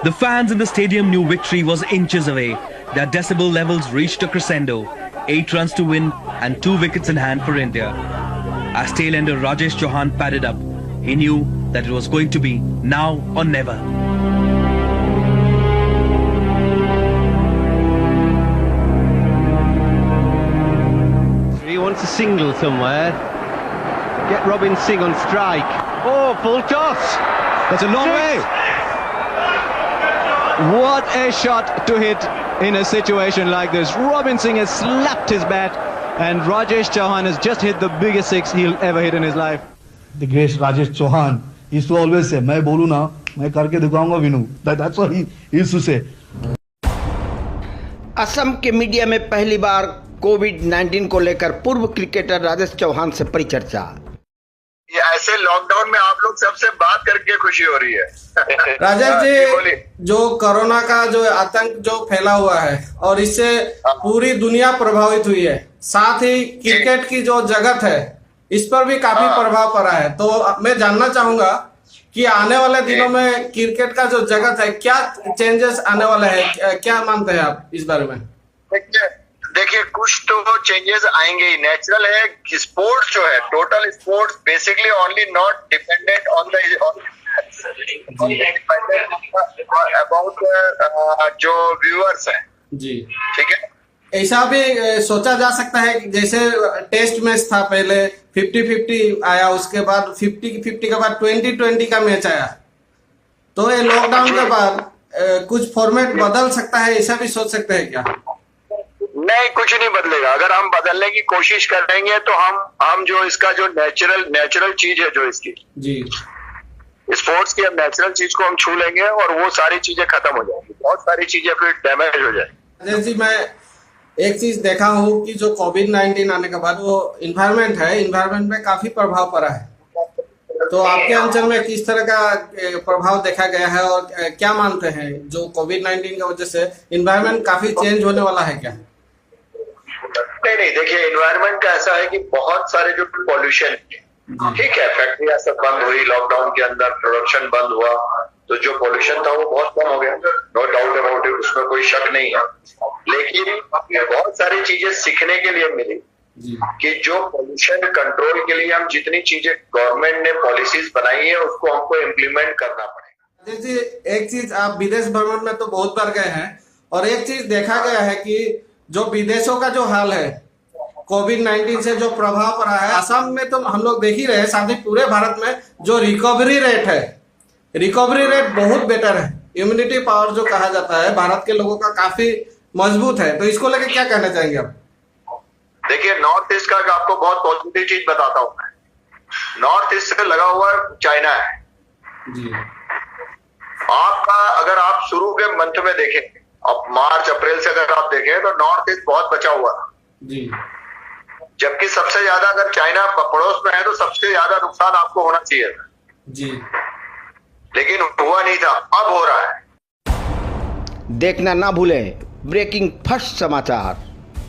The fans in the stadium knew victory was inches away. Their decibel levels reached a crescendo. 8 runs to win and 2 wickets in hand for India. As tail-ender Rajesh Chauhan padded up, he knew that it was going to be now or never. He wants a single somewhere. Get Robin Singh on strike. Oh, full toss. That's a long way. What a shot to hit in a situation like this. Robin Singh has slapped his bat and Rajesh Chauhan has just hit the biggest six he'll ever hit in his life. The great Rajesh Chauhan used to always say, "मैं बोलूँ ना, मैं करके दिखाऊंगा Vinoo." That's what he used to say. Assam के media में पहली बार कोविड-19 को लेकर पूर्व क्रिकेटर राजेश चौहान से परिचर्चा। ये ऐसे लॉकडाउन में आप लोग सबसे बात करके खुशी हो रही है। राजेश जी, जो कोरोना का जो आतंक जो फैला हुआ है और इससे पूरी दुनिया प्रभावित हुई है, साथ ही क्रिकेट की जो जगत है इस पर भी काफी प्रभाव पड़ा है। तो मैं जानना चाहूंगा कि आने वाले दिनों में क्रिकेट का जो जगत है क्या चेंजेस आने वाले हैं, क्या मानते हैं आप इस बारे में? देखिए कुछ तो चेंजेस आएंगे ही, नेचुरल है। स्पोर्ट्स जो है, total sports basically only not dependent on the about जो व्यूअर्स हैं जी, ठीक है। ऐसा भी सोचा जा सकता है कि जैसे टेस्ट मैच था, पहले 50-50 आया, उसके बाद 50-50 के बाद 20-20 का मैच आया, तो ये लॉकडाउन के बाद कुछ फॉर्मेट बदल सकता है, ऐसा भी सोच सकते हैं क्या? नहीं, कुछ नहीं बदलेगा। अगर हम बदलने की कोशिश करेंगे तो हम जो इसका जो नेचुरल चीज है जो इसकी जी स्पोर्ट्स की, हम नेचुरल चीज को हम छू लेंगे और वो सारी चीजें खत्म हो जाएंगी, बहुत सारी चीजें फिर डैमेज हो जाएंगी। जैसे मैं एक चीज देखा हूँ कि जो कोविड-19 आने के बाद वो इन्वायरमेंट है, इन्वायरमेंट में काफी प्रभाव पड़ा है। तो आपके अंचल में किस तरह का प्रभाव देखा गया है और क्या मानते हैं, जो कोविड-19 की वजह से इन्वायरमेंट काफी चेंज होने वाला है क्या? नहीं, देखिए एनवायरनमेंट का ऐसा है कि बहुत सारे जो पॉल्यूशन, ठीक है, फैक्ट्रियां सब बंद हुई, लॉकडाउन के अंदर प्रोडक्शन बंद हुआ, तो जो पॉल्यूशन था वो बहुत कम हो गया, नो डाउट अबाउट इट, उसमें कोई शक नहीं है। लेकिन बहुत सारी चीजें सीखने के लिए मिली कि जो पॉल्यूशन कंट्रोल के लिए हम जितनी चीजें गवर्नमेंट ने पॉलिसीज बनाई है उसको हमको इम्प्लीमेंट करना पड़ेगा। जैसे एक चीज, आप विदेश भ्रमण में तो बहुत बार गए हैं और एक चीज देखा गया है कि जो विदेशों का जो हाल है, कोविड-19 से जो प्रभाव पड़ा है, असम में तो हम लोग देख ही रहे हैं, साथ ही पूरे भारत में जो रिकवरी रेट बहुत बेटर है। इम्यूनिटी पावर जो कहा जाता है भारत के लोगों का काफी मजबूत है, तो इसको लेकर क्या कहना चाहेंगे आप? देखिए नॉर्थ ईस्ट का आपको बहुत पॉजिटिव चीज बताता हूँ मैं। नॉर्थ ईस्ट से लगा हुआ चाइना है जी। आपका अगर आप शुरू के मंथ में देखें, अब मार्च अप्रैल से अगर आप देखें तो नॉर्थ ईस्ट बहुत बचा हुआ था जी, जबकि सबसे ज्यादा अगर चाइना पड़ोस में है तो सबसे ज्यादा नुकसान आपको होना चाहिए था जी, लेकिन हुआ नहीं था, अब हो रहा है। देखना ना भूलें ब्रेकिंग फर्स्ट समाचार।